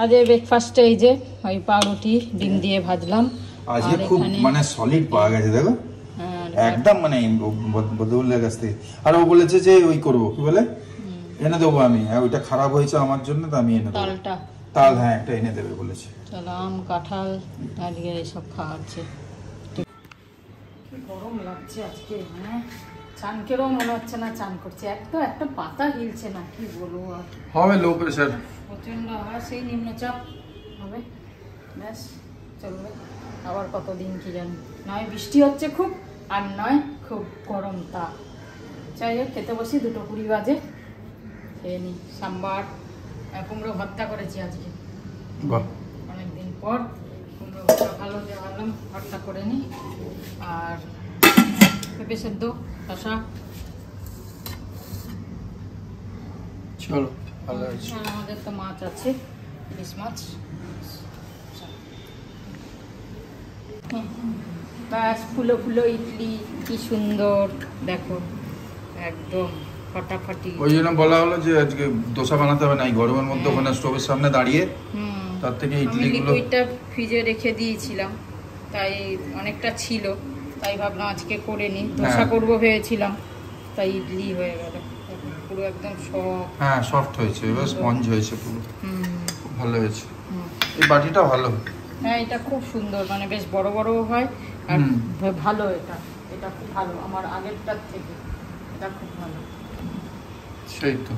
আজ ব্রেকফাস্টে এই যে ওই পাউরুটি ডিম দিয়ে ভাজলাম। আজকে খুব মানে সলিড পাওয়া গেছে দেখো, একদম মানে বদুলের কাছ থেকে। আর ও বলেছে যে ওই করবো, কি বলে এনে দেবো আমি, ওইটা খারাপ হয়েছে আমার জন্য, তো আমি এনে দেবো তালটা, তাল, হ্যাঁ একটা এনে দেবে বলেছে। চলো আম কাঁঠাল আজকে এইসব খাওয়াচ্ছে। গরম লাগছে আজকে, মানে চানকেরও মনে হচ্ছে না চান করছে, একটা পাতা হিলছে না, কি বলবো আর। হবে লো প্রেশার প্রচন্ড, আর সেই নিম্নচাপ হবে, ব্যাস চলবে আবার কতদিন কি জানি। নয় বৃষ্টি হচ্ছে খুব, আর নয় খুব গরম তা। যাই হোক খেতে বসি, 2:20 বাজে, খেয়ে নিই। সাম্বার কুমড়ো ভর্তা করেছি আজকে, অনেকদিন পর কুমড়ো ভর্তা, ভালো দিয়ে ভাবলাম ভর্তা করে নিই। আর পেঁপে সেদ্ধ শসা। চলো ভালো আছে। আমাদের তো মাছ আছে, ইলিশ মাছ। ব্যাস ফুলো ফুলো ইডলি, কি সুন্দর দেখো, একদম ফাটাফাটি। ওই জন্য বলা হলো যে আজকে দোসা বানাতে হবে না, এই গরমের মধ্যে ওখানে স্টোভের সামনে দাঁড়িয়ে, তার থেকে ইডলিগুলো লিকুইডটা ফ্রিজে রেখে দিয়েছিলাম, তাই অনেকটা ছিল, তাই ভাবলাম আজকে করে নিই। দোসা করবো ভেবেছিলাম, তাই ইডলি হয়ে গেল পুরো একদম সফট। হ্যাঁ সফট হয়েছে, এবার স্পঞ্জ হয়েছে পুরো, খুব ভালো হয়েছে। এই বাটিটা ভালো, হ্যাঁ এটা খুব সুন্দর, মানে বেশ বড় বড় হয় আর ভালো। এটা খুব ভালো, আমার আগেরটার থেকে এটা খুব ভালো। সেই তো।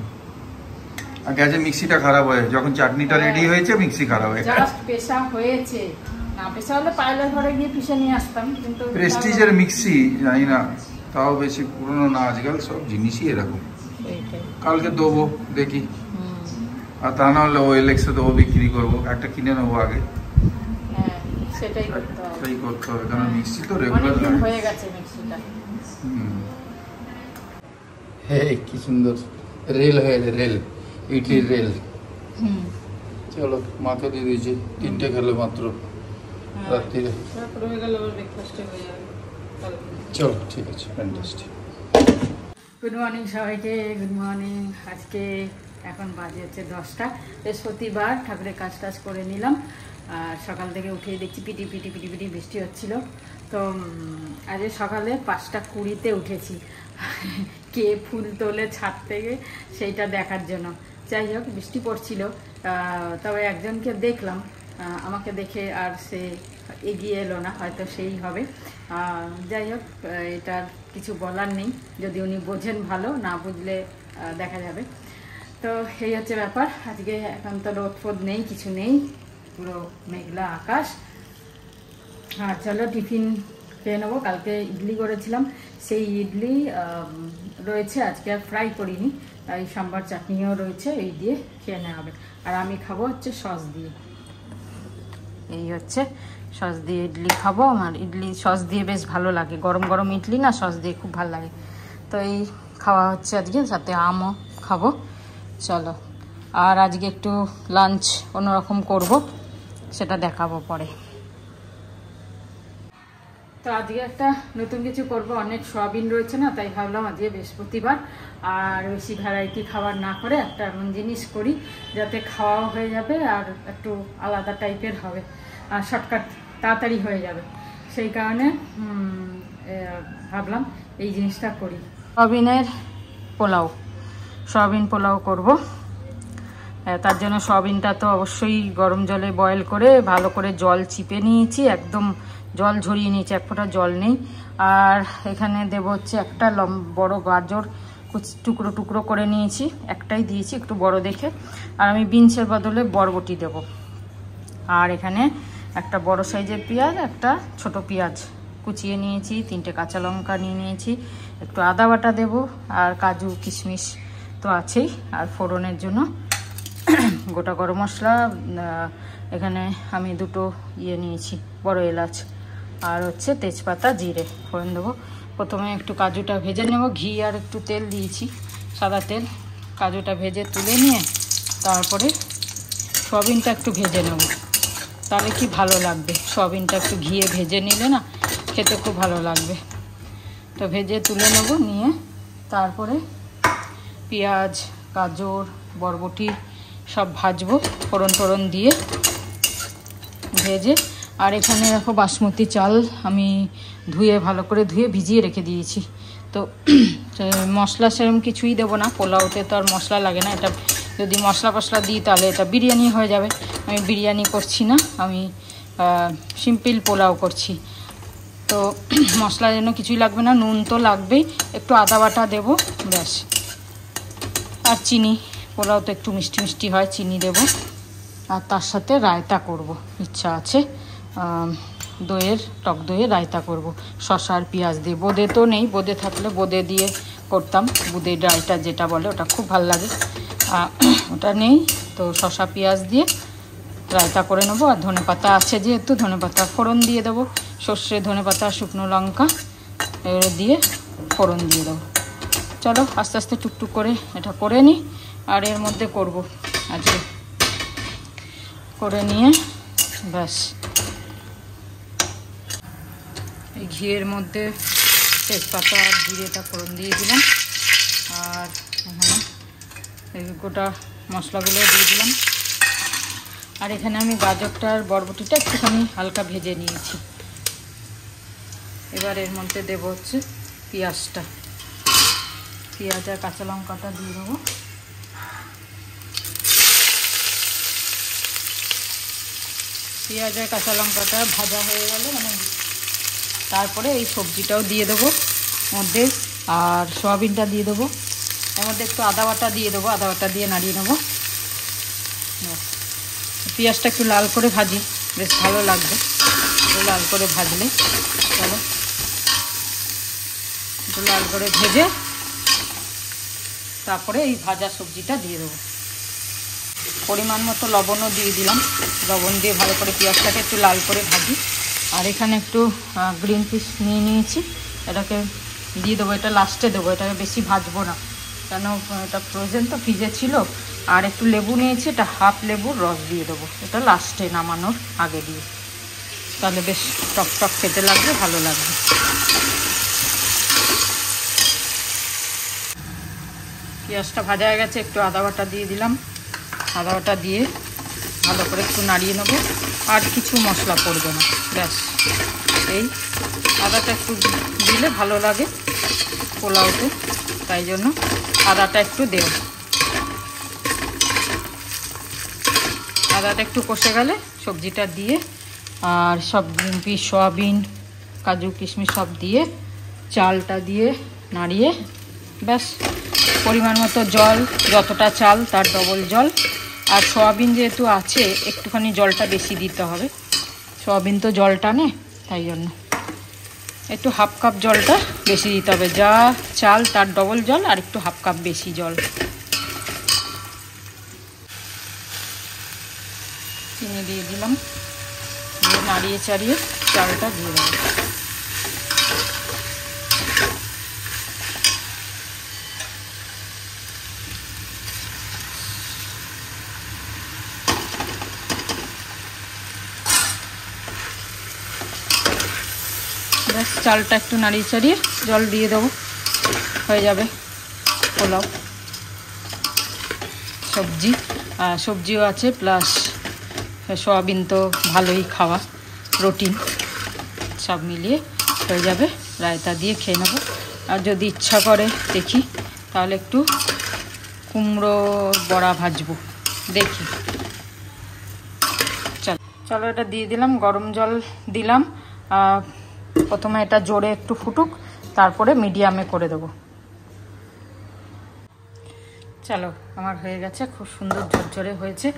আর গ্যাসে মিক্সিটা খারাপ হয়ে, যখন চাটনিটা রেডি হয়েছে মিক্সি খারাপ হয়ে গেছে। জাস্ট পেশা হয়েছে, না পেশা হলে পাইলের ঘরে গিয়ে পিষে নিয়ে আসতাম, কিন্তু প্রেস্টিজের মিক্সি জানি না, তাও বেশি পুরনো না, আজকাল সব জিনিসই এরকম। কালকে দেবো দেখি, আর তা না হলে OLX-এ দেবো, বিক্রি করবো, একটা কিনে নেবো আগে। সেটাই করতে হবে, সেটাই করতে হবে, কারণ মিক্সি তো রেগুলার লাগে। হয়ে গেছে মিক্সিটা। হে কি সুন্দর রেল হয়ে গেছে, রেল, ইডলির রেল। চলো মাথা দিয়ে দিয়েছি, 3টে খেলো মাত্র রাত্রিরে। চলো ঠিক আছে, ফ্যান্টাস্টিক। গুড মর্নিং সবাইকে, গুড মর্নিং। আজকে এখন বাজে হচ্ছে 10টা, বৃহস্পতিবার। ঠাকুরের কাজ টাজ করে নিলাম, আর সকাল থেকে উঠেই দেখছি পিটি পিটি পিটি পিটি বৃষ্টি হচ্ছিল। তো আজ সকালে 5:20-তে উঠেছি, কে ফুল তোলে ছাদ থেকে সেইটা দেখার জন্য। যাই হোক বৃষ্টি পড়ছিল, তবে একজনকে দেখলাম, আমাকে দেখে আর সে এগিয়ে এলো না, হয়তো সেই হবে। যাই হোক এটার কিছু বলার নেই, যদি উনি বোঝেন ভালো, না বুঝলে দেখা যাবে। তো এই হচ্ছে ব্যাপার। আজকে এখন তো রোদ ফোদ নেই, কিছু নেই, পুরো মেঘলা আকাশ। আর চলো টিফিন খেয়ে নেবো। কালকে ইডলি করেছিলাম, সেই ইডলি রয়েছে, আজকে আর ফ্রাই করিনি, তাই সাম্বার চাটনিও রয়েছে, এই দিয়ে খেয়ে নেওয়া হবে। আর আমি খাবো হচ্ছে সস দিয়ে, এই হচ্ছে সস দিয়ে ইডলি খাবো। আমার ইডলি সস দিয়ে বেশ ভালো লাগে, গরম গরম ইডলি না সস দিয়ে খুব ভালো লাগে। তো এই খাওয়া হচ্ছে আজকে, সাথে আমও খাবো। চলো, আর আজকে একটু লাঞ্চ অন্যরকম করব, সেটা দেখাবো পরে। তো আজকে একটা নতুন কিছু করব, অনেক সয়াবিন রয়েছে না, তাই ভাবলাম আজকে বৃহস্পতিবার আর বেশি ভ্যারাইটি খাবার না করে একটা এমন জিনিস করি যাতে খাওয়াও হয়ে যাবে আর একটু আলাদা টাইপের হবে, আর শর্টকাট তাড়াতাড়ি হয়ে যাবে। সেই কারণে ভাবলাম এই জিনিসটা করি। সয়াবিনের পোলাও, সয়াবিন পোলাও করব। তার জন্য সয়াবিনটা তো অবশ্যই গরম জলে বয়েল করে ভালো করে জল চিপে নিয়েছি, একদম জল ঝরিয়ে নিয়েছি, এক ফোঁটা জল নেই। আর এখানে দেবো হচ্ছে একটা বড় গাজর টুকরো টুকরো করে নিয়েছি, একটাই দিয়েছি একটু বড় দেখে। আর আমি বিনসের বদলে বরবটি দেব। আর এখানে একটা বড় সাইজের পেঁয়াজ, একটা ছোট পেঁয়াজ কুচিয়ে নিয়েছি, 3টে কাঁচা লঙ্কা নিয়ে নিয়েছি, একটু আদা বাটা দেব, আর কাজু কিশমিশ তো আছেই। আর ফোড়নের জন্য গোটা গরম মশলা, এখানে আমি 2টো নিয়েছি, বড় এলাচ, আর হচ্ছে তেজপাতা জিরে ফোড়ন দেবো। প্রথমে একটু কাজুটা ভেজে নেব, ঘি আর একটু তেল দিয়েছি, সাদা তেল। কাজুটা ভেজে তুলে নিয়ে তারপরে সয়াবিনটা একটু ভেজে নেব, তাহলে কি ভালো লাগবে। সয়াবিনটা একটু ঘিয়ে ভেজে নিলে না খেতে খুব ভালো লাগবে। তো ভেজে তুলে নেব, নিয়ে তারপরে পেঁয়াজ, গাজর, বরবটি সব ভাজবো ফোড়ন টোড়ন দিয়ে ভেজে। আর এখানে দেখো বাসমতি চাল আমি ধুয়ে ভালো করে ধুয়ে ভিজিয়ে রেখে দিয়েছি। তো মশলা সেরকম কিছুই দেবো না, পোলাওতে তো আর মশলা লাগে না। এটা যদি মশলা ফসলা দিই তাহলে এটা বিরিয়ানি হয়ে যাবে। আমি বিরিয়ানি করছি না, আমি সিম্পল পোলাও করছি। তো মশলার জন্য কিছুই লাগবে না, নুন তো লাগবেই, একটু আদা বাটা দেবো ব্যাস। আর চিনি, পোলাও তো একটু মিষ্টি মিষ্টি হয়, চিনি দেবো। আর তার সাথে রায়তা করব, ইচ্ছা আছে দইয়ের, টক দইয়ের রায়তা করব শসা আর পেঁয়াজ দিয়ে। বোঁদে তো নেই, বোঁদে থাকলে বোঁদে দিয়ে করতাম, বোঁদের রায়তা যেটা বলে ওটা খুব ভালো লাগে, ওটা নেই। তো শসা পেঁয়াজ দিয়ে রায়তা করে নেবো। আর ধনেপাতা আছে যেহেতু ধনেপাতা ফোড়ন দিয়ে দেবো, সর্ষে ধনেপাতা শুকনো লঙ্কা এগুলো দিয়ে ফোড়ন দিয়ে দেবো। চলো আস্তে আস্তে টুকটুক করে এটা করে নিই। আর এর মধ্যে করব আজকে, করে নিয়ে ব্যাস এই ঘিয়ের মধ্যে তেজপাতা আর জিরেটা ফোড়ন দিয়ে দিলাম। আর এখানে এই গোটা মশলাগুলো দিয়ে দিলাম। আর এখানে আমি গাজরটা আর বরবটিটা একটুখানি হালকা ভেজে নিয়েছি। এবার এর মধ্যে দেবো হচ্ছে পেঁয়াজটা, পেঁয়াজ আর কাঁচা লঙ্কাটা দিয়ে দেবো। পেঁয়াজ আর কাঁচা লঙ্কাটা ভাজা হয়ে গেলে তারপরে এই সবজিটাও দিয়ে দেবো মধ্যে, আর সয়াবিনটা দিয়ে দেবো। এর মধ্যে একটু আদা বাটা দিয়ে দেবো, আদা বাটা দিয়ে নাড়িয়ে নেবো। পেঁয়াজটা একটু লাল করে ভাজি, বেশ ভালো লাগবে লাল করে ভাজলে। চলো একটু লাল করে ভেজে তারপরে এই ভাজা সবজিটা দিয়ে দেবো। পরিমাণ মতো লবণও দিয়ে দিলাম, লবণ দিয়ে ভালো করে পেঁয়াজটাকে একটু লাল করে ভাজি। আর এখানে একটু গ্রিন পিস নিয়ে নিয়েছি, এটাকে দিয়ে দেবো, এটা লাস্টে দেবো, এটাকে বেশি ভাজবো না কেন এটা ফ্রোজেন তো, ফ্রিজে ছিল। আর একটু লেবু নিয়েছি, এটা হাফ লেবুর রস দিয়ে দেবো, এটা লাস্টে নামানোর আগে দিয়ে, তাহলে বেশ টক টক খেতে লাগবে, ভালো লাগবে। পেঁয়াজটা ভাজা হয়ে গেছে, একটু আদা বাটা দিয়ে দিলাম, আদা বাটা দিয়ে ভালো করে একটু নাড়িয়ে নেবো। আর কিছু মশলা পড়বে না, ব্যাস এই আদাটা একটু দিলে ভালো লাগে পোলাওতে, তাই জন্য আদাটা একটু দেব। আদাটা একটু কষে গেলে সবজিটা দিয়ে আর সব গ্রিন পিস সয়াবিন কাজু কিশমিশ সব দিয়ে চালটা দিয়ে নাড়িয়ে ব্যাস পরিমাণ মতো জল, যতটা চাল তার ডবল জল। আর সয়াবিন যেহেতু আছে একটুখানি জলটা বেশি দিতে হবে, সয়াবিন তো জল টানে, তাই জন্য একটু হাফ কাপ জলটা বেশি দিতে হবে, যা চাল তার ডবল জল আর একটু হাফ কাপ বেশি জল। চিনি দিয়ে দিলাম, দিয়ে নাড়িয়ে চাড়িয়ে চালটা দিয়ে দেবো। ব্যাস চালটা একটু নাড়িয়ে চাড়িয়ে জল দিয়ে দেবো, হয়ে যাবে পোলাও। সবজিও আছে, প্লাস সয়াবিন তো ভালোই খাওয়া, প্রোটিন সব মিলিয়ে হয়ে যাবে। রায়তা দিয়ে খেয়ে নেবো। আর যদি ইচ্ছা করে দেখি তাহলে একটু কুমড়ো বড়া ভাজবো, দেখি। চলো এটা দিয়ে দিলাম, গরম জল দিলাম। প্রথমে এটা জোরে একটু ফুটুক, তারপরে মিডিয়ামে করে দেবো। চলো আমার হয়ে গেছে, খুব সুন্দর ঝরঝরে হয়েছে।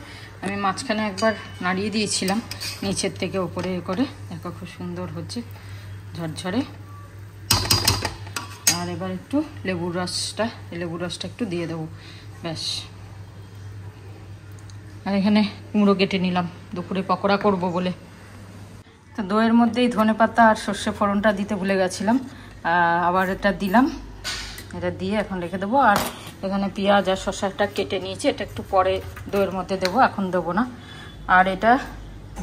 আমি মাঝখানে একবার নাড়িয়ে দিয়েছিলাম নিচের থেকে উপরে করে, দেখো খুব সুন্দর হচ্ছে ঝরঝরে। আর এবার একটু লেবুর রসটা একটু দিয়ে দেবো, ব্যাস। আর এখানে কুমড়ো কেটে নিলাম, দুপুরে পকোড়া করব বলে। তো দইয়ের মধ্যেই ধনেপাতা আর সর্ষে ফোড়নটা দিতে ভুলে গেছিলাম, আবার এটা দিলাম। এটা দিয়ে এখন রেখে দেবো। আর এখানে পেঁয়াজ আর শসাটা কেটে নিয়েছি, এটা একটু পরে দইয়ের মধ্যে দেবো, এখন দেবো না। আর এটা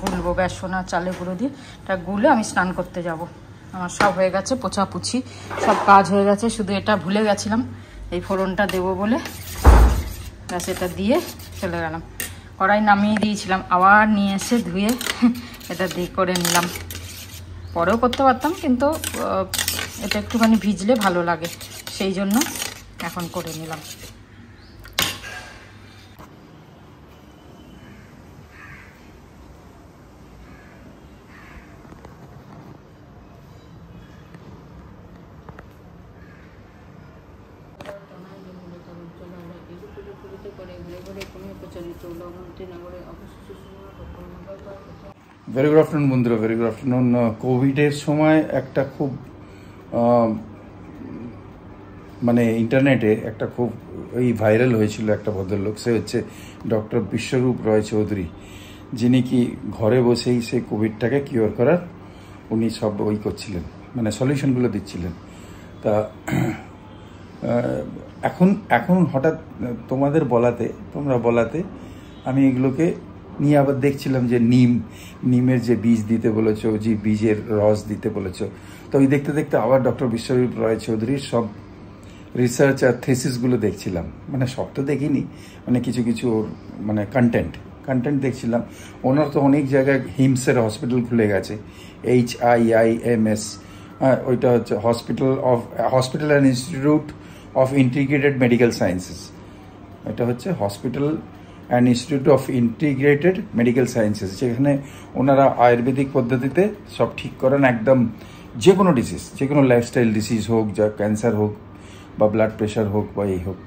গুলবো বেসন আর চালের গুঁড়ো দিয়ে, এটা গুলে আমি স্নান করতে যাব। আমার সব হয়ে গেছে, পোছাপুছি সব কাজ হয়ে গেছে, শুধু এটা ভুলে গেছিলাম এই ফোড়নটা দেবো বলে। ব্যাস এটা দিয়ে চলে গেলাম। কড়াই নামিয়ে দিয়েছিলাম, আবার নিয়ে এসে ধুয়ে এটা দিয়ে করে নিলাম। পরেও করতে পারতাম, কিন্তু এটা একটুখানি ভিজলে ভালো লাগে, সেই জন্য এখন করে নিলাম। ভেরি গুড আফটারনুন বন্ধুরা, ভেরি গুড আফটারনুন। কোভিডের সময় একটা খুব মানে ইন্টারনেটে একটা খুব ওই ভাইরাল হয়েছিল একটা ভদ্রলোক, সে হচ্ছে ডক্টর বিশ্বরূপ রয় চৌধুরী, যিনি কি ঘরে বসেই সে কোভিডটাকে কিওর করার উনি সব ওই করছিলেন, মানে সলিউশনগুলো দিচ্ছিলেন। তা এখন হঠাৎ তোমরা বলাতে আমি এগুলোকে নিয়ে আবার দেখছিলাম যে নিমের যে বীজ দিতে বলেছো, যে বীজের রস দিতে বলেছো, তো ওই দেখতে দেখতে আবার ডক্টর বিশ্বরূপ রয় চৌধুরীর সব রিসার্চ আর থিসিসগুলো দেখছিলাম। মানে সব তো দেখিনি, মানে কিছু কিছু ওর মানে কন্টেন্ট দেখছিলাম। ওনার তো অনেক জায়গায় হিমসের হসপিটাল খুলে গেছে, HIIMS, ওইটা হচ্ছে hospital and institute of integrated medical sciences. এটা হচ্ছে hospital and institute of integrated medical sciences, যেখানে ওনারা আয়ুর্বেদিক পদ্ধতিতে সব ঠিক করেন, একদম যে কোনো ডিজিজ, যে কোনো লাইফস্টাইল ডিজিজ হোক, যা ক্যান্সার হোক বা ব্লাড প্রেশার হোক বা এই হোক।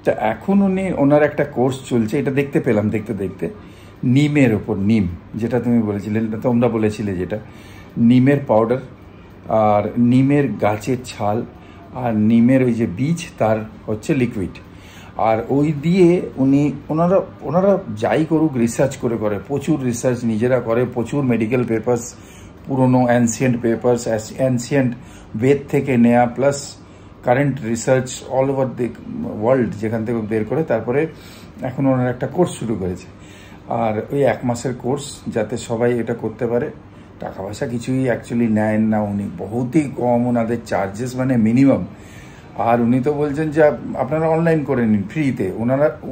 তা এখন ওনার একটা কোর্স চলছে, এটা দেখতে পেলাম দেখতে নিমের ওপর, নিম যেটা তুমি বলেছিলে, তোমরা বলেছিলে, যেটা নিমের পাউডার আর নিমের গাছের ছাল আর নিমের ওই যে বীজ, তার হচ্ছে লিকুইড, আর ওই দিয়ে ওনারা যাই করুক রিসার্চ করে প্রচুর রিসার্চ নিজেরা করে, প্রচুর মেডিকেল পেপার্স, পুরনো অ্যানসিয়েন্ট পেপার্স, অ্যানসিয়েন্ট বেদ থেকে নেয়া, plus current research all over the world যেখান থেকে বের করে তারপরে এখন ওনারা একটা কোর্স শুরু করেছে। আর ওই 1 মাসের কোর্স, যাতে সবাই এটা করতে পারে। টাকা পয়সা কিছুই অ্যাকচুয়ালি নেন না উনি, বহুতই কম ওনাদের চার্জেস, মানে মিনিমাম। আর উনি তো বলছেন যে আপনারা অনলাইন করে নিন ফ্রিতে।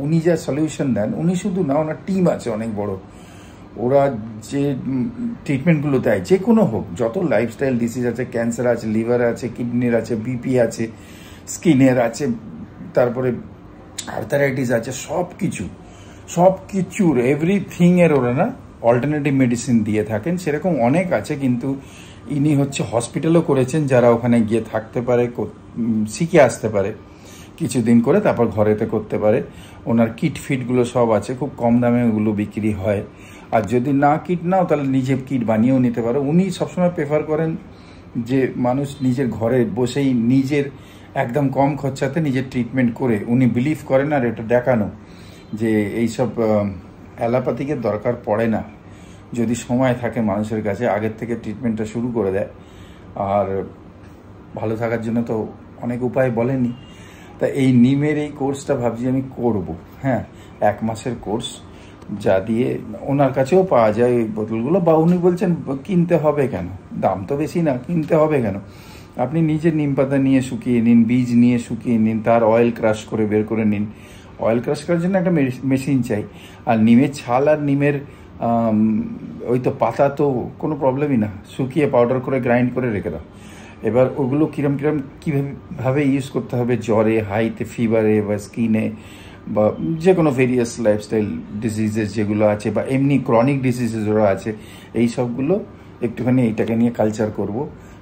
উনি যা সলিউশন দেন, উনি শুধু না, ওনার টিম আছে অনেক বড়, ওরা যে ট্রিটমেন্টগুলো দেয় যে কোনো হোক, যত লাইফস্টাইল ডিজিজ আছে, ক্যান্সার আছে, লিভার আছে, কিডনির আছে, বিপি আছে, স্কিনের আছে, তারপরে আর্থারাইটিস আছে, সব কিছুর এভরিথিংয়ের ওরা না অল্টারনেটিভ মেডিসিন দিয়ে থাকেন। সেরকম অনেক আছে, কিন্তু ইনি হচ্ছে হসপিটালও করেছেন, যারা ওখানে গিয়ে থাকতে পারে, শিখে আসতে পারে কিছুদিন করে, তারপর ঘরেতে করতে পারে। ওনার কিটগুলো সব আছে, খুব কম দামে ওগুলো বিক্রি হয়। আর যদি না কিট নাও, তাহলে নিজে কিট বানিয়েও নিতে পারো। উনি সবসময় প্রেফার করেন যে মানুষ নিজের ঘরে বসেই নিজের একদম কম খরচাতে নিজের ট্রিটমেন্ট করে, উনি বিলিভ করেন আর এটা দেখানো যে এইসব অ্যালোপ্যাথিকের দরকার পড়ে না, যদি সময় থাকে মানুষের কাছে, আগের থেকে ট্রিটমেন্টটা শুরু করে দেয়। আর ভালো থাকার জন্য তো অনেক উপায় বলেনি। তা এই নিমের এই কোর্সটা ভাবছি আমি করব। হ্যাঁ, 1 মাসের কোর্স, যা দিয়ে ওনার কাছেও পাওয়া যায় ওই বোতলগুলো, বা উনি বলছেন কিনতে হবে কেন, দাম তো বেশি না, কিনতে হবে কেন, আপনি নিজের নিম পাতা নিয়ে শুকিয়ে নিন, বীজ নিয়ে শুকিয়ে নিন, তার অয়েল ক্রাশ করে বের করে নিন। অয়েল ক্রাশ করার জন্য একটা মেশিন চাই। আর নিমের ছাল আর নিমের ওই তো পাতা তো কোনো প্রবলেমই না, শুকিয়ে পাউডার করে গ্রাইন্ড করে রেখে দাও। এবার ওগুলো কীভাবে ইউজ করতে হবে জ্বরে, হাইতে, ফিভারে বা স্কিনে, বা যে কোনো ভেরিয়াস লাইফস্টাইল ডিজিজেস যেগুলো আছে, বা এমনি ক্রনিক ডিজিজেসও আছে, এই সবগুলো একটুখানি এইটাকে নিয়ে কালচার করব,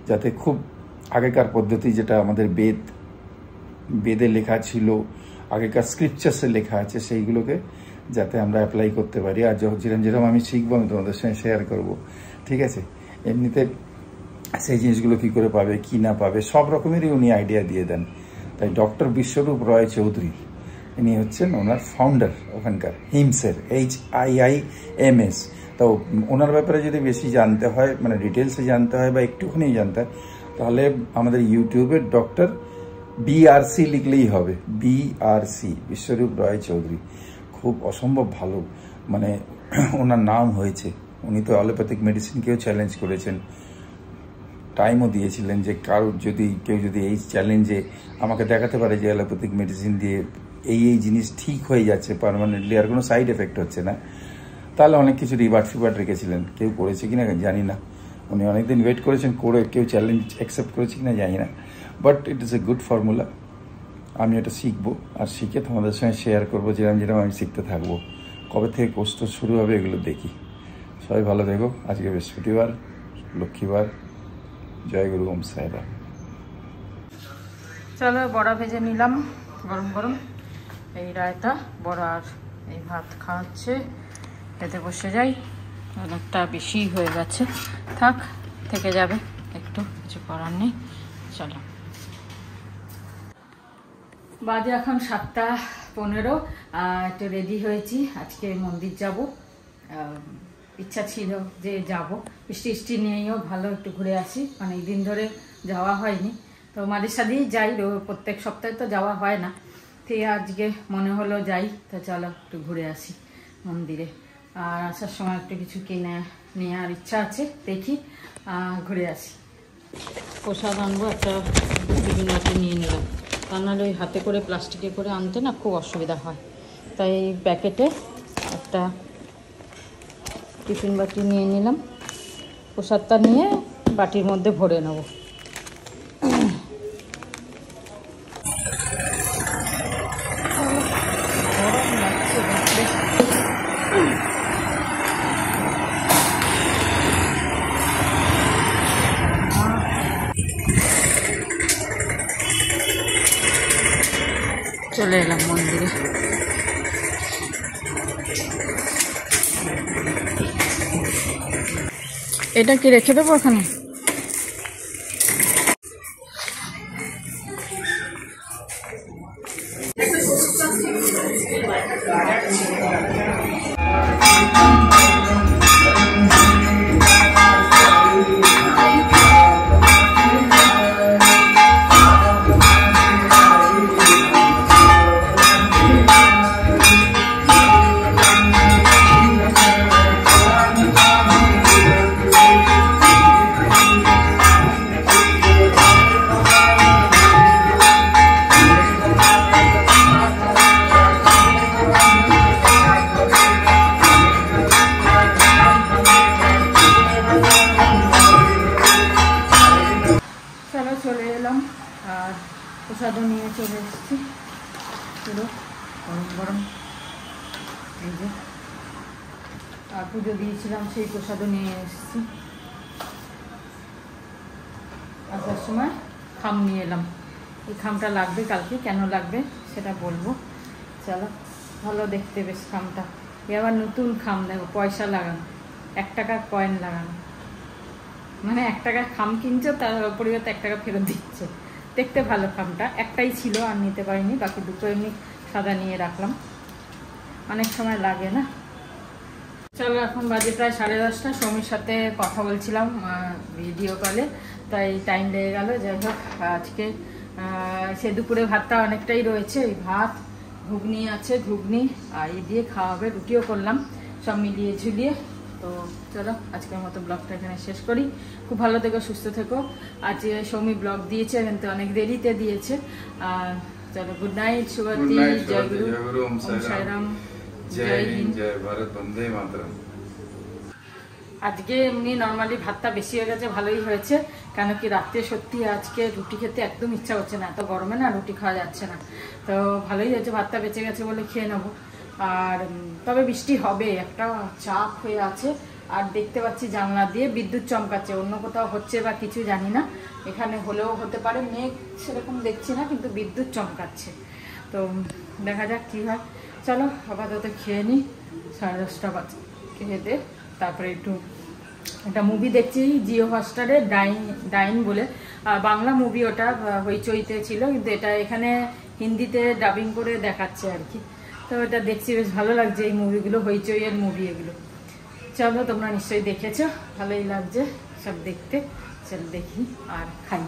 যাতে খুব আগেকার পদ্ধতি, যেটা আমাদের বেদে লেখা ছিল, আগেকার স্ক্রিপচার্সে লেখা আছে, সেইগুলোকে যাতে আমরা অ্যাপ্লাই করতে পারি। আর যেরকম আমি শিখবো, আমি তোমাদের সঙ্গে শেয়ার করব, ঠিক আছে? এমনিতে সেই জিনিসগুলো কী করে পাবে, কি না পাবে, সব রকমেরই উনি আইডিয়া দিয়ে দেন। তাই ডক্টর বিশ্বরূপ রয় চৌধুরী, ইনি হচ্ছেন ওনার ফাউন্ডার ওখানকার হিমসের, HIIMS। তো ওনার ব্যাপারে যদি বেশি জানতে হয়, মানে ডিটেলসে জানতে হয় বা একটুখানি জানতে হয়, তাহলে আমাদের ইউটিউবে ডক্টর BRC লিখলেই হবে, BRC, বিশ্বরূপ রয় চৌধুরী। খুব অসম্ভব ভালো, মানে ওনার নাম হয়েছে। উনি তো অ্যালোপ্যাথিক মেডিসিনকেও চ্যালেঞ্জ করেছেন, টাইমও দিয়েছিলেন যে কেউ যদি এই চ্যালেঞ্জে আমাকে দেখাতে পারে যে অ্যালোপ্যাথিক মেডিসিন দিয়ে এই জিনিস ঠিক হয়ে যাচ্ছে পার্মানেন্টলি, আর কোনো সাইড এফেক্ট হচ্ছে না, তাহলে অনেক কিছু রিবার্ট ফিবার্ট রেখেছিলেন, কেউ করেছে কিনা জানি না, উনি অনেকদিন ওয়েট করেছেন, করে কেউ চ্যালেঞ্জ অ্যাকসেপ্ট করেছে কিনা জানি না, but it is a good formula. আমি এটা শিখবো, আর শিখে তোমাদের সঙ্গে শেয়ার করবো, যেরকম আমি শিখতে থাকবো। কবে থেকে কোর্স টোর্স শুরু হবে এগুলো দেখি। সবাই ভালো থেকো। আজকে বৃহস্পতিবার, লক্ষ্মীবার। জয় গুরু, ওম সাইরাম। চলো বড়া ভেজে নিলাম গরম গরম, এই রায়তা বড়া আর এই ভাত খাওয়াচ্ছে, খেতে বসে যাই। অনেকটা বেশি হয়ে গেছে, থাক, থেকে যাবে একটু, কিছু করার নেই। চলো, বাজে এখন 7:15, একটু রেডি হয়েছি, আজকে মন্দির যাব। ইচ্ছা ছিল যে যাব, বৃষ্টি নিয়েও ভালো একটু ঘুরে আসি, অনেক দিন ধরে যাওয়া হয়নি, তো মাঝে সাথেই যাই, প্রত্যেক সপ্তাহে তো যাওয়া হয় না, ঠিক আজকে মনে হলো যাই, তো চলো একটু ঘুরে আসি মন্দিরে। আর আসার সময় একটু কিছু কিনে নেওয়ার ইচ্ছা আছে, দেখি ঘুরে আসি। প্রসাদ আনবো, একটা টিফিন বাটি নিয়ে নিলাম, তা নাহলে ওই হাতে করে প্লাস্টিকে করে আনতে না খুব অসুবিধা হয়, তাই এই প্যাকেটে একটা টিফিন বাটি নিয়ে নিলাম, প্রসাদটা নিয়ে বাটির মধ্যে ভরে নেব। চলে এলাম মন্দিরে। এটা কি রেখে দেবো ওখানে? চলে এলাম, আর প্রসাদও নিয়ে চলে এসেছি, পুরো গরম গরম, এই যে, আর পুজো দিয়েছিলাম সেই প্রসাদও নিয়ে এসেছি। আসার সময় খাম নিয়ে এলাম, এই খামটা লাগবে কালকে, কেন লাগবে সেটা বলবো। চলো, ভালো দেখতে বেশ খামটা, এবার নতুন খাম দেখো, পয়সা লাগানো, 1 টাকার কয়েন লাগানো, মানে 1 টাকার খাম কিনছো, তার পরিবর্তে 1 টাকা ফেরত দিচ্ছে। দেখতে ভালো খামটা, একটাই ছিল আর নিতে পারিনি, বাকি দুটো এমনি সাদা নিয়ে রাখলাম, অনেক সময় লাগে না। চলো, এখন বাজে প্রায় 10:30, সৌমির সাথে কথা বলছিলাম ভিডিও কলে, তাই টাইম লেগে গেল। যাই হোক, আজকে সে দুপুরে ভাতটা অনেকটাই রয়েছে, ওই ভাত, ঘুগনি আছে, ঘুগনি আর এই দিয়ে খাওয়া হবে, রুটিও করলাম, সব মিলিয়ে ঝুলিয়ে। তো চলো, আজকের মতো ব্লগটা এখানে শেষ করি। খুব ভালো থেকো, সুস্থ থেকো। আজ সৌমি ব্লগ দিয়েছে, কিন্তু অনেক দেরিতে দিয়েছে। চলো, গুড নাইট, শুভরাত্রি, জয় গুরু, ওম সাইরাম, জয় হিন্দ, জয় ভারত, বন্দে মাতরম। আজকে এমনি নর্মালি ভাতটা বেশি হয়ে গেছে, ভালোই হয়েছে, কেন কি রাত্রে সত্যি আজকে রুটি খেতে একদম ইচ্ছা হচ্ছে না, এত গরমে না রুটি খাওয়া যাচ্ছে না, তো ভালোই হয়েছে, ভাতটা বেঁচে গেছে বলে খেয়ে নেবো। আর তবে বৃষ্টি হবে, একটা চাপ হয়ে আছে, আর দেখতে পাচ্ছি জানলা দিয়ে বিদ্যুৎ চমকাচ্ছে, অন্য কোথাও হচ্ছে বা কিছু জানি না, এখানে হলেও হতে পারে, মেঘ সেরকম দেখছি না, কিন্তু বিদ্যুৎ চমকাচ্ছে, তো দেখা যাক কী হয়। চলো, আপাতত খেয়ে নিই, 10:30 বাজে, খেয়ে দে, তারপরে একটু একটা মুভি দেখছি জিও হটস্টারে, ডাইন বলে, বাংলা মুভি, ওটা হইচইতে ছিল, কিন্তু এটা এখানে হিন্দিতে ডাবিং করে দেখাচ্ছে আর কি, তো এটা দেখছি, বেশ ভালো লাগছে এই মুভিগুলো, হইচইয়ের মুভি এগুলো। চলো, তোমরা নিশ্চয়ই দেখেছো, ভালোই লাগছে সব দেখতে। চল দেখি আর খাই।